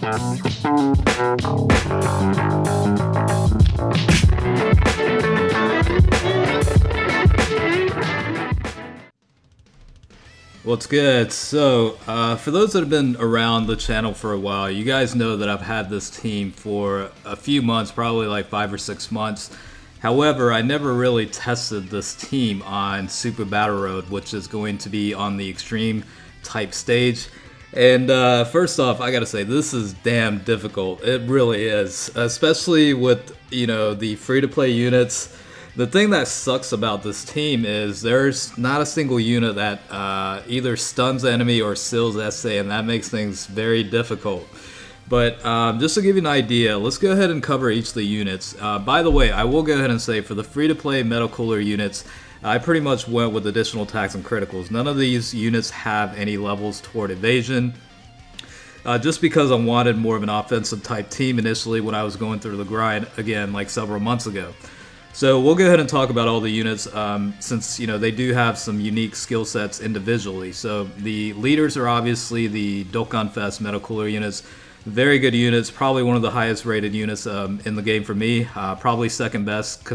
What's good? So, for those that have been around the channel for a while, you guys know that I've had this team for a few months, probably like 5 or 6 months. However, I never really tested this team on Super Battle Road, which is going to be on the Extreme type stage. And first off, I gotta say, this is damn difficult. It really is, especially with, the free-to-play units. The thing that sucks about this team is there's not a single unit that either stuns the enemy or seals SA, and that makes things very difficult. But just to give you an idea, let's go ahead and cover each of the units. By the way, I will go ahead and say for the free-to-play Metal Cooler units, I pretty much went with additional attacks and criticals. None of these units have any levels toward evasion. Just because I wanted more of an offensive type team initially when I was going through the grind, again, like several months ago. So we'll go ahead and talk about all the units since they do have some unique skill sets individually. So the leaders are obviously the Dokkan Fest Metal Cooler units. Very good units, probably one of the highest rated units in the game for me. Probably second best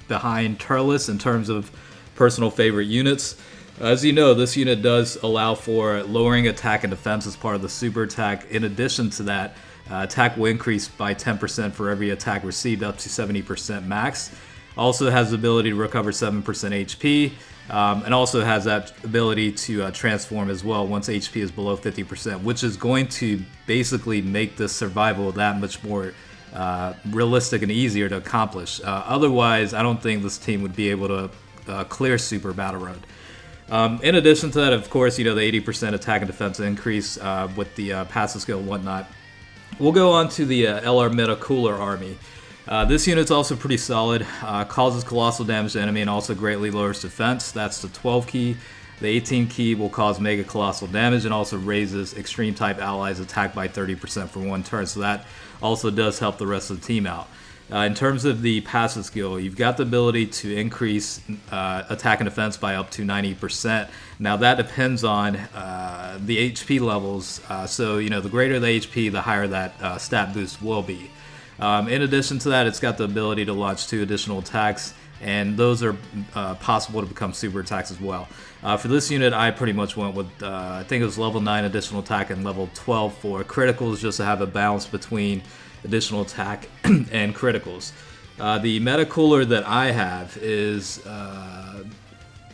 behind Turles in terms of personal favorite units. As you know, this unit does allow for lowering attack and defense as part of the super attack. In addition to that, attack will increase by 10% for every attack received up to 70% max. Also has the ability to recover 7% HP, and also has that ability to transform as well once HP is below 50%, which is going to basically make this survival that much more realistic and easier to accomplish. Otherwise, I don't think this team would be able to clear Super Battle Road. In addition to that, of course, the 80% attack and defense increase with the passive skill and whatnot. We'll go on to the LR Metal Cooler army. This unit's also pretty solid, causes colossal damage to enemy and also greatly lowers defense. That's the 12 key. The 18 key will cause mega colossal damage and also raises extreme type allies attack by 30% for 1 turn, so that also does help the rest of the team out. In terms of the passive skill, you've got the ability to increase attack and defense by up to 90%. Now that depends on the HP levels, so the greater the HP, the higher that stat boost will be. In addition to that, it's got the ability to launch 2 additional attacks, and those are possible to become super attacks as well. For this unit, I pretty much went with, I think it was level 9 additional attack and level 12 for criticals, just to have a balance between additional attack and criticals. The Meta Cooler that I have is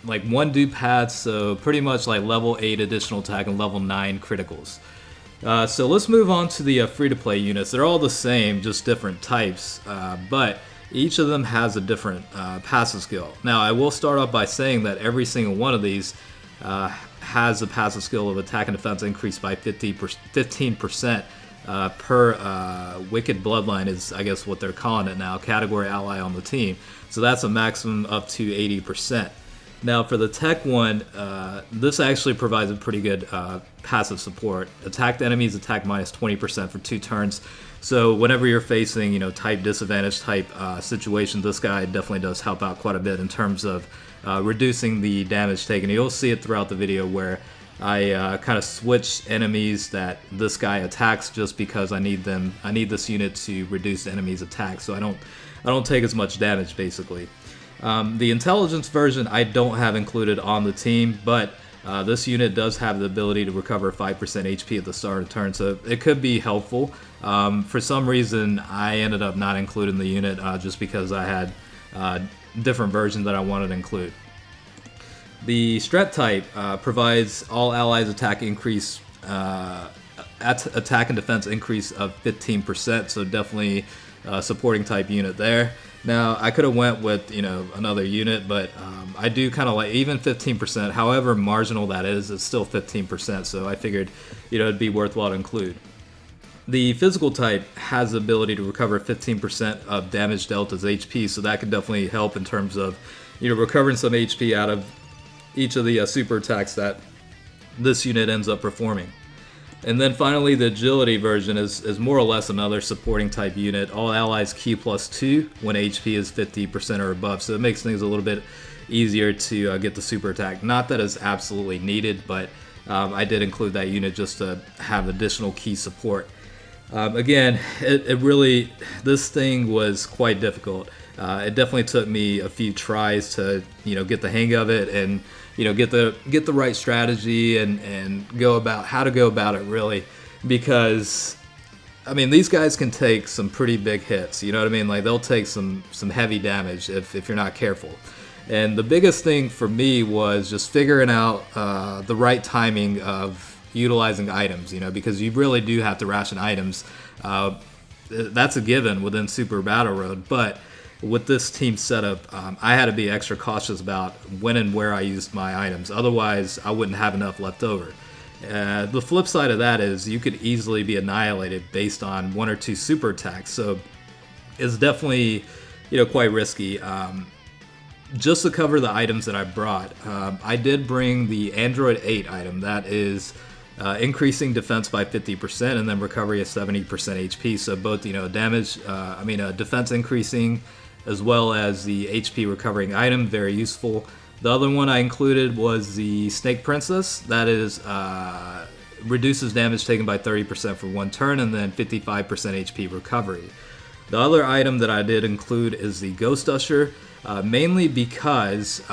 like 1 dupe pad, so pretty much like level 8 additional attack and level 9 criticals. So let's move on to the free-to-play units. They're all the same, just different types, but each of them has a different passive skill. Now, I will start off by saying that every single one of these has a passive skill of attack and defense increased by 15% per Wicked Bloodline is, I guess, what they're calling it now, category ally on the team. So that's a maximum up to 80%. Now for the tech one, this actually provides a pretty good passive support. Attacked enemies attack minus 20% for 2 turns. So whenever you're facing, type disadvantage type situation, this guy definitely does help out quite a bit in terms of reducing the damage taken. You'll see it throughout the video where I kind of switch enemies that this guy attacks just because I need this unit to reduce the enemy's attack, so I don't take as much damage basically. The intelligence version I don't have included on the team, but this unit does have the ability to recover 5% HP at the start of the turn, so it could be helpful. For some reason, I ended up not including the unit just because I had different versions that I wanted to include. The Strat type provides all allies attack increase, attack and defense increase of 15%, so definitely supporting type unit there. Now, I could have went with, another unit, but I do kind of like even 15%, however marginal that is, it's still 15%, so I figured, it'd be worthwhile to include. The physical type has the ability to recover 15% of damage dealt as HP, so that could definitely help in terms of, recovering some HP out of each of the super attacks that this unit ends up performing. And then finally, the agility version is more or less another supporting type unit. All allies Q +2 when HP is 50% or above, so it makes things a little bit easier to get the super attack. Not that it's absolutely needed, but I did include that unit just to have additional key support. Again, it really, this thing was quite difficult. It definitely took me a few tries to, get the hang of it, and, get the right strategy, and go about how to go about it, really. Because, I mean, these guys can take some pretty big hits, you know what I mean? Like, they'll take some heavy damage if you're not careful. And the biggest thing for me was just figuring out the right timing of utilizing items, because you really do have to ration items. That's a given within Super Battle Road, but with this team setup, I had to be extra cautious about when and where I used my items. Otherwise, I wouldn't have enough left over. The flip side of that is you could easily be annihilated based on one or two super attacks, so it's definitely, quite risky. Just to cover the items that I brought, I did bring the Android 8 item. That is increasing defense by 50% and then recovery of 70% HP. So both, damage, defense increasing, as well as the HP recovering item, very useful. The other one I included was the Snake Princess. That is reduces damage taken by 30% for one turn and then 55% HP recovery. The other item that I did include is the Ghost Usher, mainly because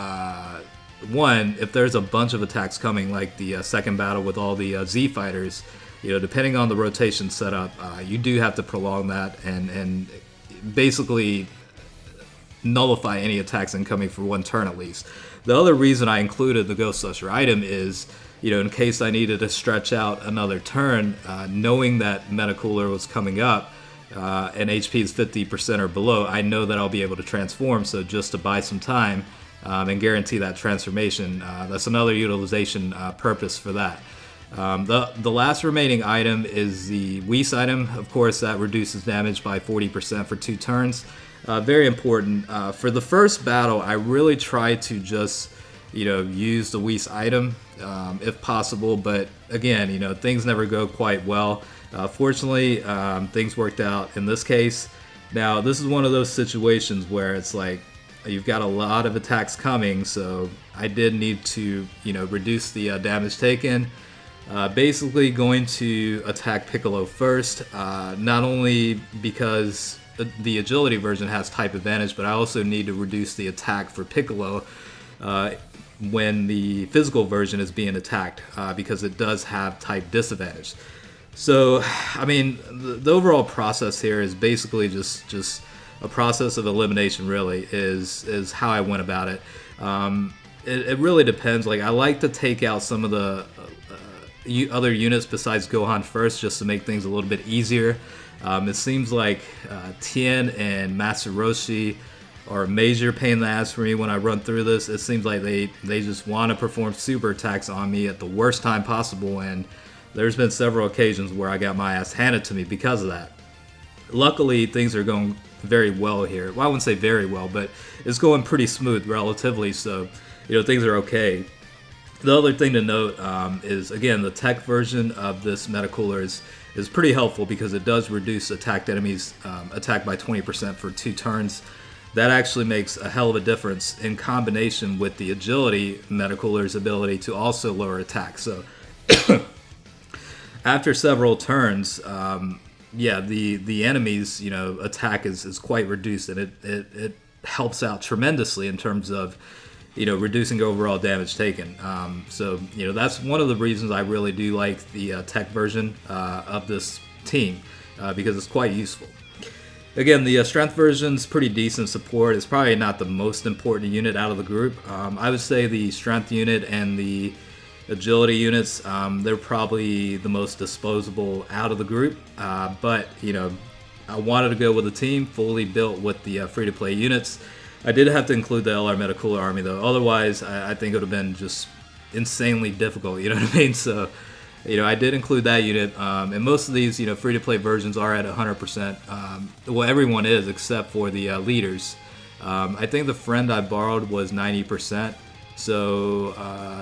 one, if there's a bunch of attacks coming, like the second battle with all the Z fighters, depending on the rotation setup, you do have to prolong that and basically nullify any attacks incoming for one turn at least. The other reason I included the Ghost Usher item is, in case I needed to stretch out another turn, knowing that Metacooler was coming up, and HP is 50% or below, I know that I'll be able to transform, so just to buy some time, and guarantee that transformation. That's another utilization purpose for that. The last remaining item is the Whis item. Of course, that reduces damage by 40% for 2 turns. Very important. For the first battle, I really tried to just, use the Whis item if possible. But again, things never go quite well. Fortunately, things worked out in this case. Now, this is one of those situations where it's like, you've got a lot of attacks coming, so I did need to, reduce the damage taken. Basically going to attack Piccolo first, not only because the agility version has type advantage, but I also need to reduce the attack for Piccolo when the physical version is being attacked, because it does have type disadvantage. So, I mean, the overall process here is basically just a process of elimination, really, is how I went about it. It really depends. Like, I like to take out some of the other units besides Gohan first, just to make things a little bit easier. It seems like Tien and Master Roshi are a major pain in the ass for me when I run through this. It seems like they just want to perform super attacks on me at the worst time possible, and there's been several occasions where I got my ass handed to me because of that. Luckily, things are going very well here. Well, I wouldn't say very well, but it's going pretty smooth relatively, so things are okay. The other thing to note is, again, the tech version of this Metacooler is pretty helpful because it does reduce attacked enemies attack by 20% for 2 turns. That actually makes a hell of a difference in combination with the agility Metacooler's ability to also lower attack. So after several turns, the enemy's attack is quite reduced, and it helps out tremendously in terms of reducing overall damage taken. So that's one of the reasons I really do like the tech version of this team, because it's quite useful. Again, the strength version's pretty decent support. It's probably not the most important unit out of the group. I would say the strength unit and the agility units, they're probably the most disposable out of the group. But I wanted to go with a team fully built with the free-to-play units. I did have to include the LR Metacooler army, though. Otherwise, I think it would have been just insanely difficult, you know what I mean? So, I did include that unit. And most of these, free-to-play versions are at 100%. Well, everyone is, except for the leaders. I think the friend I borrowed was 90%. So,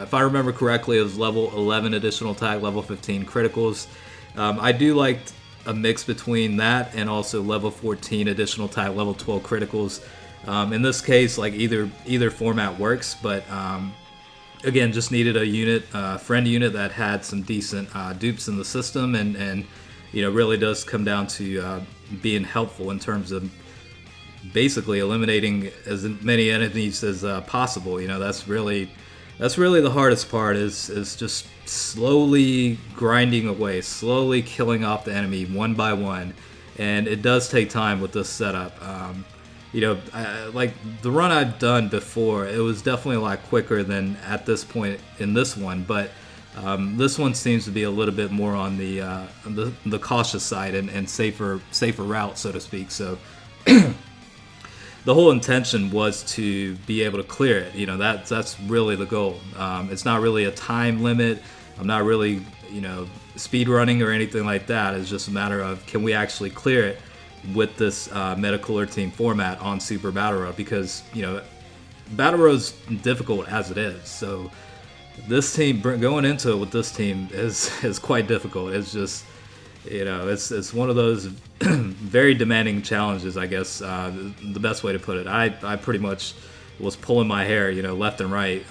if I remember correctly, it was level 11 additional attack, level 15 criticals. I do like a mix between that and also level 14 additional attack, level 12 criticals. In this case, like either format works, but again, just needed a unit, friend unit that had some decent dupes in the system, and really does come down to being helpful in terms of basically eliminating as many enemies as possible. That's really the hardest part is just slowly grinding away, slowly killing off the enemy one by one, and it does take time with this setup. Like the run I've done before, it was definitely a lot quicker than at this point in this one, but this one seems to be a little bit more on the cautious side and safer route, so to speak. So the whole intention was to be able to clear it. That's really the goal. It's not really a time limit. I'm not really speed running or anything like that. It's just a matter of, can we actually clear it with this Metacooler team format on Super Battle Road, because Battle Road's difficult as it is. So this team, going into it with this team is quite difficult. It's just it's one of those very demanding challenges, I guess, the best way to put it. I pretty much was pulling my hair left and right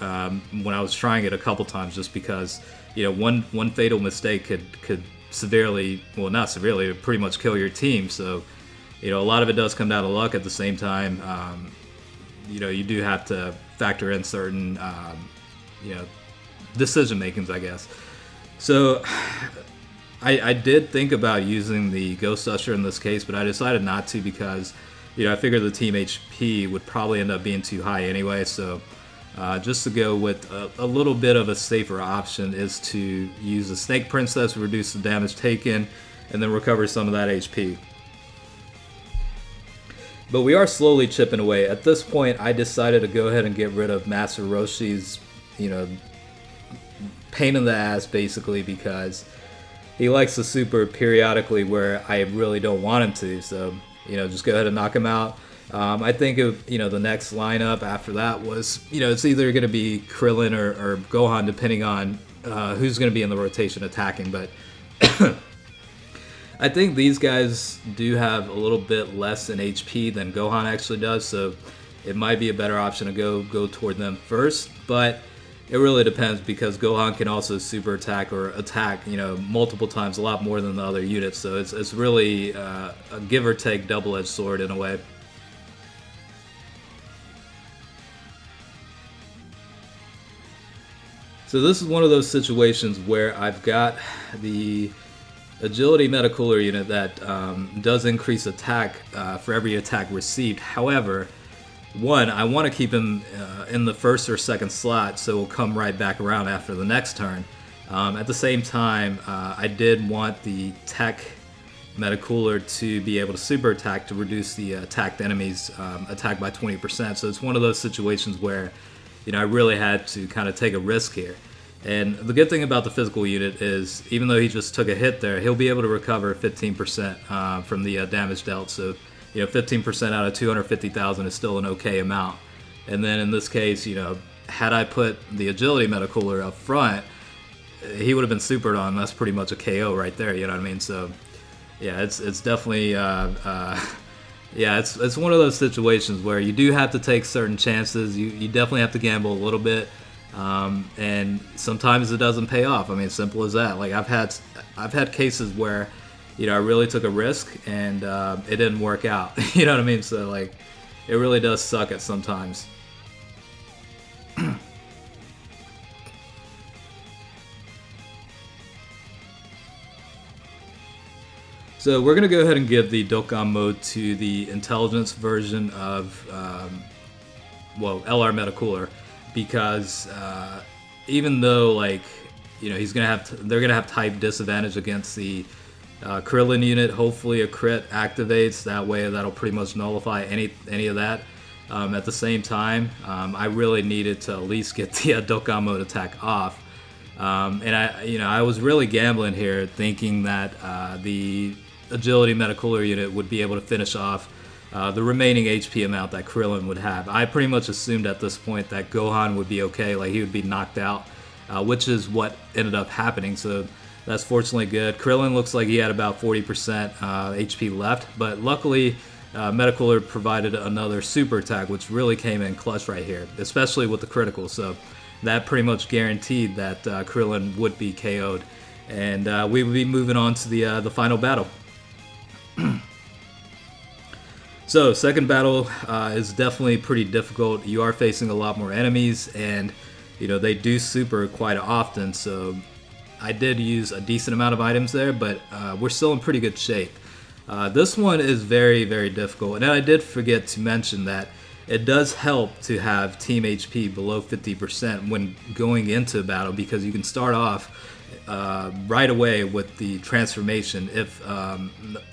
when I was trying it a couple times, just because one fatal mistake could severely, well, not severely, pretty much kill your team. So a lot of it does come down to luck. At the same time, you do have to factor in certain decision makings, I guess. So I did think about using the Ghost Usher in this case, but I decided not to, because I figured the team HP would probably end up being too high anyway. So just to go with a little bit of a safer option is to use the Snake Princess to reduce the damage taken and then recover some of that HP. But we are slowly chipping away. At this point, I decided to go ahead and get rid of Master Roshi's, pain in the ass, basically, because he likes to super periodically where I really don't want him to. So, just go ahead and knock him out. I think, the next lineup after that was, it's either going to be Krillin or Gohan, depending on who's going to be in the rotation attacking. But I think these guys do have a little bit less in HP than Gohan actually does, so it might be a better option to go toward them first. But it really depends, because Gohan can also super attack or attack, multiple times, a lot more than the other units. So it's really a give or take double-edged sword in a way. So this is one of those situations where I've got the Agility Metacooler unit that does increase attack for every attack received. However, one, I want to keep him in the first or second slot, so he'll come right back around after the next turn. At the same time, I did want the Tech Metacooler to be able to super attack to reduce the attacked enemy's attack by 20%. So it's one of those situations where I really had to kind of take a risk here. And the good thing about the physical unit is, even though he just took a hit there, he'll be able to recover 15% from the damage dealt. So 15% out of 250,000 is still an okay amount. And then in this case, had I put the Agility Metacooler up front, he would have been supered on. That's pretty much a KO right there, you know what I mean? So yeah, it's definitely it's one of those situations where you do have to take certain chances. You definitely have to gamble a little bit, and sometimes it doesn't pay off. I mean, simple as that. Like I've had cases where I really took a risk and it didn't work out. You know what I mean? So like, it really does suck at sometimes. So we're gonna go ahead and give the Dokkan mode to the intelligence version of LR Metacooler, because even though they're gonna have type disadvantage against the Krillin unit. Hopefully a crit activates, that way that'll pretty much nullify any of that. At the same time, I really needed to at least get the Dokkan mode attack off. And I was really gambling here, thinking that the Agility Metacooler unit would be able to finish off the remaining HP amount that Krillin would have. I pretty much assumed at this point that Gohan would be okay, like he would be knocked out, which is what ended up happening. So that's fortunately good. Krillin looks like he had about 40% HP left, but luckily Metacooler provided another super attack, which really came in clutch right here, especially with the critical. So that pretty much guaranteed that Krillin would be KO'd. and we will be moving on to the final battle. So, second battle is definitely pretty difficult. You are facing a lot more enemies, and they do super quite often. So, I did use a decent amount of items there, but we're still in pretty good shape. This one is very, very difficult, and I did forget to mention that it does help to have team HP below 50% when going into a battle, because you can start off right away with the transformation if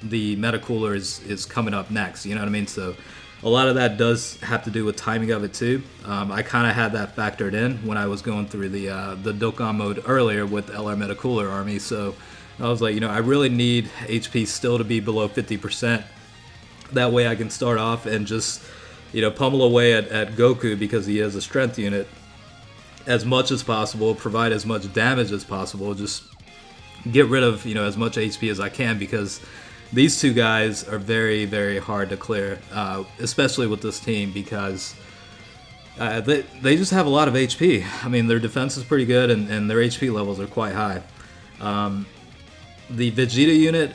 the Metacooler is coming up next. You know what I mean? So a lot of that does have to do with timing of it too. I kind of had that factored in when I was going through the Dokkan mode earlier with the LR Metacooler army. So I was like, I really need HP still to be below 50%. That way I can start off and just pummel away at Goku, because he has a strength unit, as much as possible, provide as much damage as possible, just get rid of as much HP as I can, because these two guys are very, very hard to clear, especially with this team, because they just have a lot of HP. I mean, their defense is pretty good, and their HP levels are quite high. The Vegeta unit,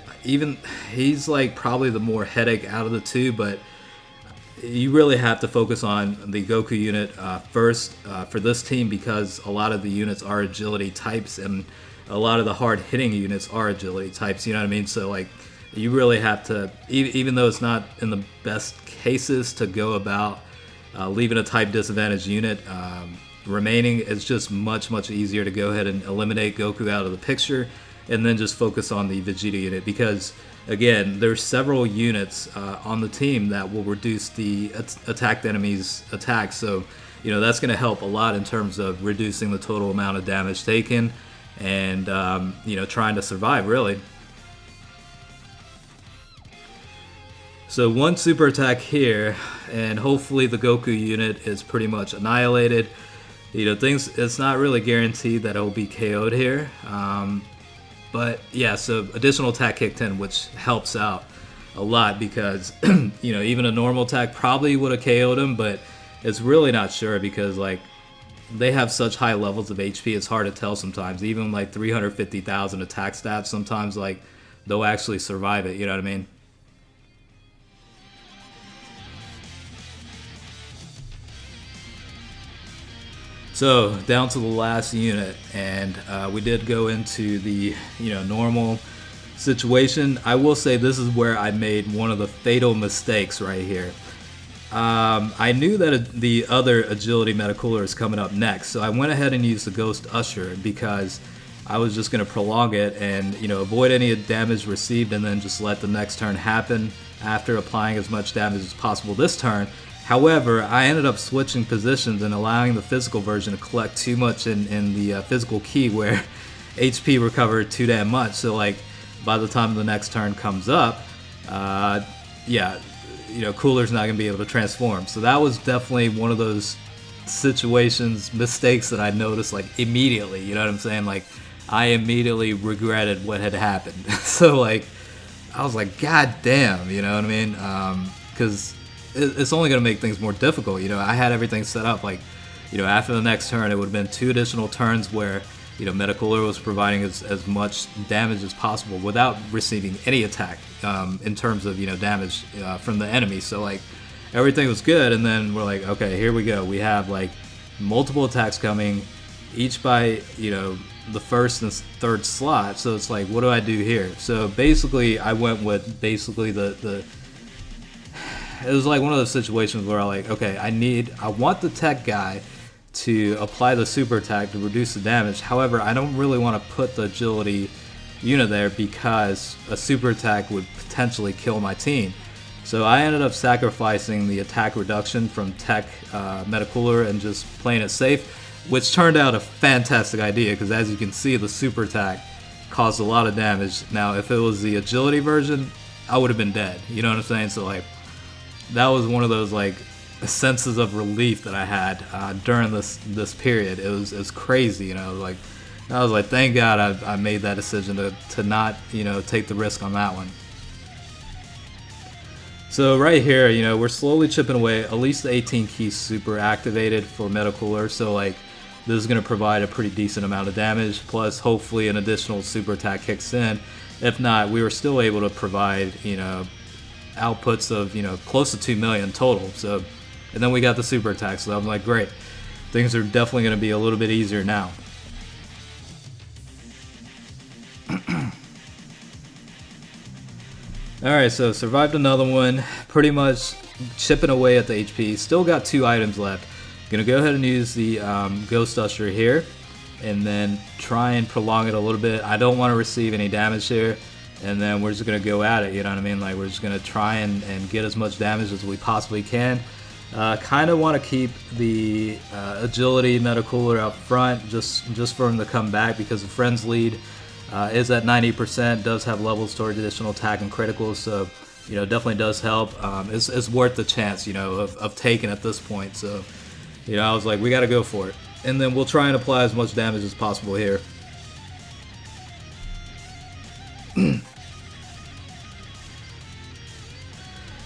he's like probably the more headache out of the two, but you really have to focus on the Goku unit first for this team, because a lot of the units are agility types, and a lot of the hard hitting units are agility types, you know what I mean? So like, you really have to, even though it's not in the best cases to go about leaving a type disadvantage unit remaining, it's just much, much easier to go ahead and eliminate Goku out of the picture, and then just focus on the Vegeta unit, because again, there's several units on the team that will reduce the attacked enemy's attacks. So, that's going to help a lot in terms of reducing the total amount of damage taken, and trying to survive, really. So one super attack here, and hopefully the Goku unit is pretty much annihilated. It's not really guaranteed that it'll be KO'd here. But yeah, so additional attack kicked in, which helps out a lot, because even a normal attack probably would have KO'd him, but it's really not sure, because like, they have such high levels of HP, it's hard to tell sometimes. Even like 350,000 attack stats, sometimes like they'll actually survive it, you know what I mean? So down to the last unit, and we did go into the normal situation. I will say this is where I made one of the fatal mistakes right here. I knew that the other agility Metacooler is coming up next, so I went ahead and used the Ghost Usher, because I was just going to prolong it and avoid any damage received, and then just let the next turn happen after applying as much damage as possible this turn. However, I ended up switching positions and allowing the physical version to collect too much in the physical key, where HP recovered too damn much. So like, by the time the next turn comes up, Cooler's not going to be able to transform. So that was definitely one of those situations, mistakes that I noticed like immediately, you know what I'm saying? Like, I immediately regretted what had happened. So like, I was like, God damn, you know what I mean? Because it's only going to make things more difficult. I had everything set up like, after the next turn, it would have been 2 additional turns where, Metacooler was providing as much damage as possible without receiving any attack in terms of, damage from the enemy. So like, everything was good, and then we're like, okay, here we go. We have like multiple attacks coming, each by, the first and third slot. So it's like, what do I do here? So basically, I went with basically it was like one of those situations where I like, okay, I want the tech guy to apply the super attack to reduce the damage. However, I don't really want to put the agility unit there, because a super attack would potentially kill my team. So I ended up sacrificing the attack reduction from tech Metacooler and just playing it safe, which turned out a fantastic idea, because as you can see, the super attack caused a lot of damage. Now, if it was the agility version, I would have been dead. You know what I'm saying? So like, that was one of those like senses of relief that I had during this period. It was crazy, like, I was like, thank God I made that decision to not take the risk on that one. So right here, we're slowly chipping away. At least the 18 keys super activated for Metacooler. So like, this is going to provide a pretty decent amount of damage, plus hopefully an additional super attack kicks in. If not, we were still able to provide, you know, outputs of, you know, close to 2 million total. So, and then we got the super attack, so I'm like, great. Things are definitely going to be a little bit easier now. Alright, so survived another one, pretty much chipping away at the HP. Still got 2 items left. Gonna go ahead and use the Ghost Usher here, and then try and prolong it a little bit. I don't want to receive any damage here, and then we're just gonna go at it, you know what I mean? Like, we're just gonna try and get as much damage as we possibly can. Kind of want to keep the agility Metacooler up front, just for him to come back, because the Friends lead is at 90%, does have levels toward additional attack and criticals, so, you know, definitely does help. It's worth the chance, you know, of taking at this point. So, you know, I was like, we got to go for it, and then we'll try and apply as much damage as possible here.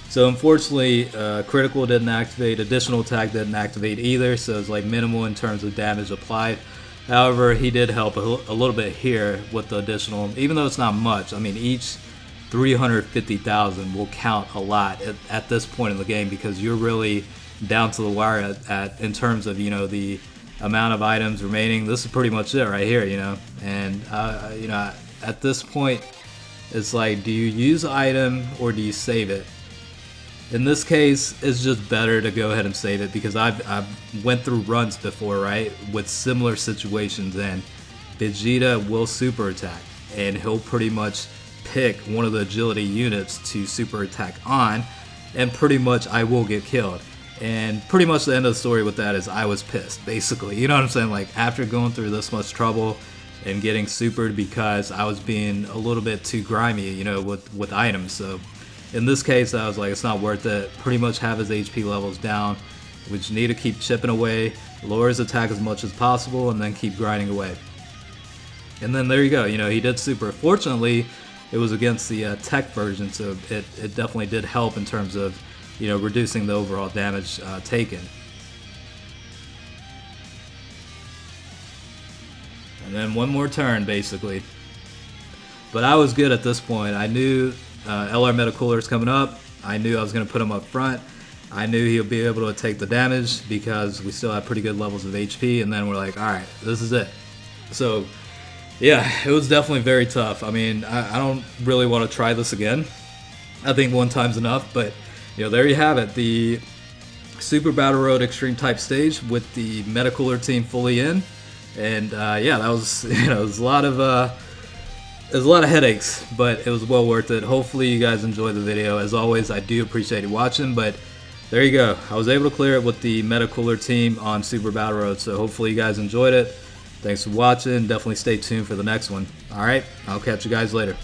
So unfortunately, critical didn't activate, additional attack didn't activate either, so it's like minimal in terms of damage applied. However, he did help a little bit here with the additional, even though it's not much. I mean, each 350,000 will count a lot at this point in the game, because you're really down to the wire in terms of, you know, the amount of items remaining. This is pretty much it right here, you know. And you know, at this point, it's like, do you use the item or do you save it? In this case, it's just better to go ahead and save it, because I've went through runs before, right, with similar situations, and Vegeta will super attack, and he'll pretty much pick one of the agility units to super attack on, and pretty much I will get killed. And pretty much the end of the story with that is I was pissed, basically. You know what I'm saying? Like, after going through this much trouble and getting supered because I was being a little bit too grimy, you know, with items. So in this case, I was like, it's not worth it. Pretty much have his HP levels down. We just need to keep chipping away, lower his attack as much as possible, and then keep grinding away. And then there you go. You know, he did super. Fortunately, it was against the tech version, so it definitely did help in terms of, you know, reducing the overall damage taken. And then one more turn, basically. But I was good at this point. I knew LR Metacooler is coming up. I knew I was going to put him up front. I knew he'll be able to take the damage because we still have pretty good levels of HP. And then we're like, all right, this is it. So, yeah, it was definitely very tough. I mean, I don't really want to try this again. I think one time's enough. But, you know, there you have it. The Super Battle Road Extreme type stage with the Metacooler team fully in. And, yeah, that was, you know, it was a lot of headaches, but it was well worth it. Hopefully you guys enjoyed the video. As always, I do appreciate you watching, but there you go. I was able to clear it with the Metacooler team on Super Battle Road, so hopefully you guys enjoyed it. Thanks for watching. Definitely stay tuned for the next one. All right, I'll catch you guys later.